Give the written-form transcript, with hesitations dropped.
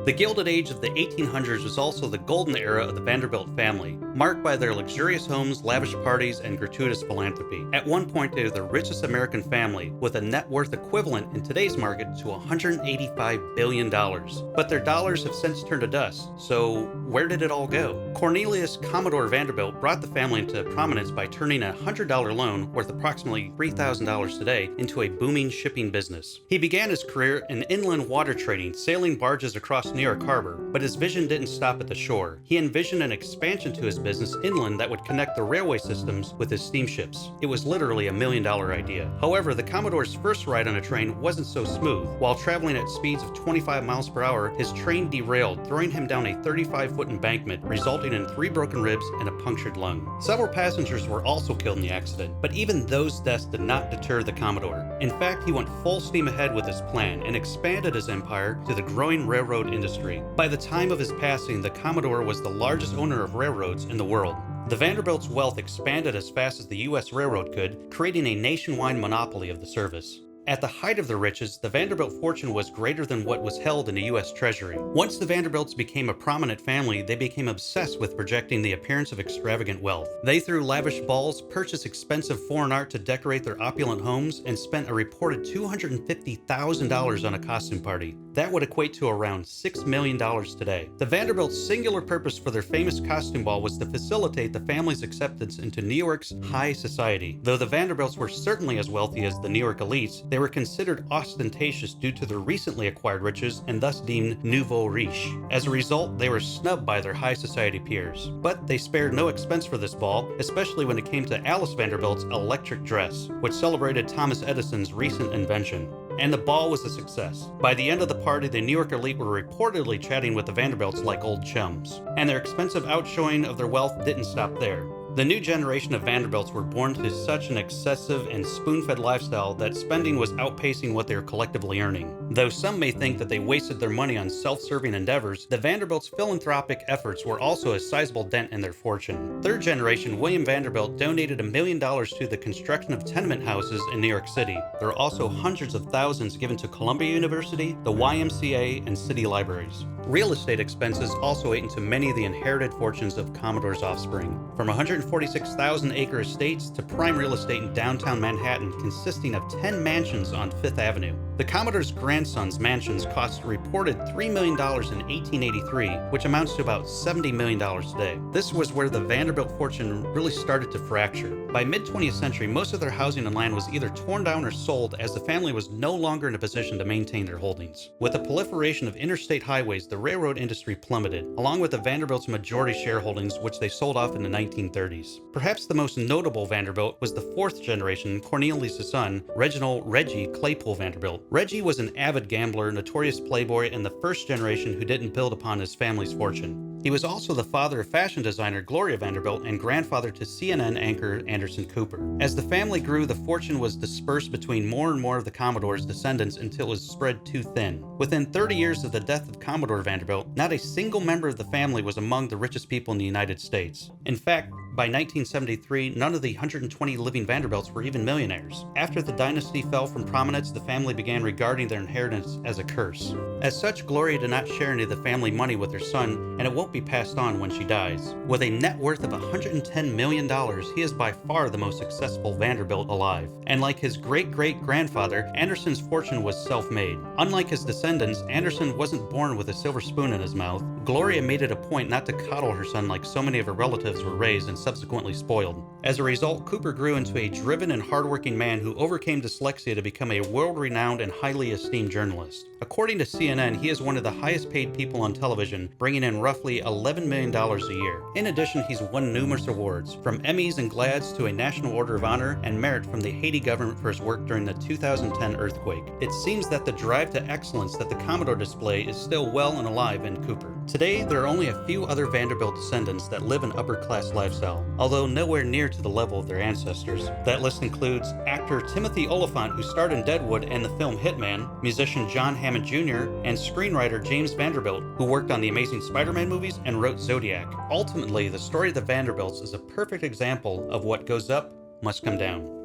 The Gilded Age of the 1800s was also the golden era of the Vanderbilt family, marked by their luxurious homes, lavish parties, and gratuitous philanthropy. At one point, they were the richest American family, with a net worth equivalent in today's market to $185 billion. But their dollars have since turned to dust, so where did it all go? Cornelius Commodore Vanderbilt brought the family into prominence by turning a $100 loan, worth approximately $3,000 today, into a booming shipping business. He began his career in inland water trading, sailing barges across New York Harbor, but his vision didn't stop at the shore. He envisioned an expansion to his business inland that would connect the railway systems with his steamships. It was literally $1 million idea. However, the Commodore's first ride on a train wasn't so smooth. While traveling at speeds of 25 miles per hour, his train derailed, throwing him down a 35-foot embankment, resulting in 3 broken ribs and a punctured lung. Several passengers were also killed in the accident, but even those deaths did not deter the Commodore. In fact, he went full steam ahead with his plan and expanded his empire to the growing railroad industry. By the time of his passing, the Commodore was the largest owner of railroads in the world. The Vanderbilts' wealth expanded as fast as the U.S. railroad could, creating a nationwide monopoly of the service. At the height of their riches, the Vanderbilt fortune was greater than what was held in the U.S. Treasury. Once the Vanderbilts became a prominent family, they became obsessed with projecting the appearance of extravagant wealth. They threw lavish balls, purchased expensive foreign art to decorate their opulent homes, and spent a reported $250,000 on a costume party. That would equate to around $6 million today. The Vanderbilt's singular purpose for their famous costume ball was to facilitate the family's acceptance into New York's high society. Though the Vanderbilts were certainly as wealthy as the New York elites, they were considered ostentatious due to their recently acquired riches and thus deemed nouveau riche. As a result, they were snubbed by their high society peers. But they spared no expense for this ball, especially when it came to Alice Vanderbilt's electric dress, which celebrated Thomas Edison's recent invention. And the ball was a success. By the end of the party, the New York elite were reportedly chatting with the Vanderbilts like old chums. And their expensive outshowing of their wealth didn't stop there. The new generation of Vanderbilts were born to such an excessive and spoon-fed lifestyle that spending was outpacing what they were collectively earning. Though some may think that they wasted their money on self-serving endeavors, the Vanderbilts' philanthropic efforts were also a sizable dent in their fortune. Third generation William Vanderbilt donated $1 million to the construction of tenement houses in New York City. There are also hundreds of thousands given to Columbia University, the YMCA, and city libraries. Real estate expenses also ate into many of the inherited fortunes of Commodore's offspring. From 146,000-acre estates to prime real estate in downtown Manhattan consisting of 10 mansions on Fifth Avenue. The Commodore's grandson's mansions cost a reported $3 million in 1883, which amounts to about $70 million today. This was where the Vanderbilt fortune really started to fracture. By mid-20th century, most of their housing and land was either torn down or sold, as the family was no longer in a position to maintain their holdings. With the proliferation of interstate highways, the railroad industry plummeted, along with the Vanderbilt's majority shareholdings, which they sold off in the 1930s. Perhaps the most notable Vanderbilt was the fourth generation, Cornelius' son, Reginald Reggie Claypool Vanderbilt. Reggie was an avid gambler, notorious playboy, and the first generation who didn't build upon his family's fortune. He was also the father of fashion designer Gloria Vanderbilt and grandfather to CNN anchor Anderson Cooper. As the family grew, the fortune was dispersed between more and more of the Commodore's descendants until it was spread too thin. Within 30 years of the death of Commodore Vanderbilt, not a single member of the family was among the richest people in the United States. In fact, by 1973, none of the 120 living Vanderbilts were even millionaires. After the dynasty fell from prominence, the family began regarding their inheritance as a curse. As such, Gloria did not share any of the family money with her son, and it won't be passed on when she dies. With a net worth of $110 million, he is by far the most successful Vanderbilt alive. And like his great-great-grandfather, Anderson's fortune was self-made. Unlike his descendants, Anderson wasn't born with a silver spoon in his mouth. Gloria made it a point not to coddle her son like so many of her relatives were raised and subsequently spoiled. As a result, Cooper grew into a driven and hardworking man who overcame dyslexia to become a world-renowned and highly esteemed journalist. According to CNN, he is one of the highest paid people on television, bringing in roughly $11 million a year. In addition, he's won numerous awards, from Emmys and GLAADs to a National Order of Honor and merit from the Haiti government for his work during the 2010 earthquake. It seems that the drive to excellence that the Commodore display is still well and alive in Cooper. Today, there are only a few other Vanderbilt descendants that live an upper-class lifestyle, although nowhere near to the level of their ancestors. That list includes actor Timothy Oliphant, who starred in Deadwood and the film Hitman, musician John Hammond Jr., and screenwriter James Vanderbilt, who worked on the Amazing Spider-Man movies and wrote Zodiac. Ultimately, the story of the Vanderbilts is a perfect example of what goes up must come down.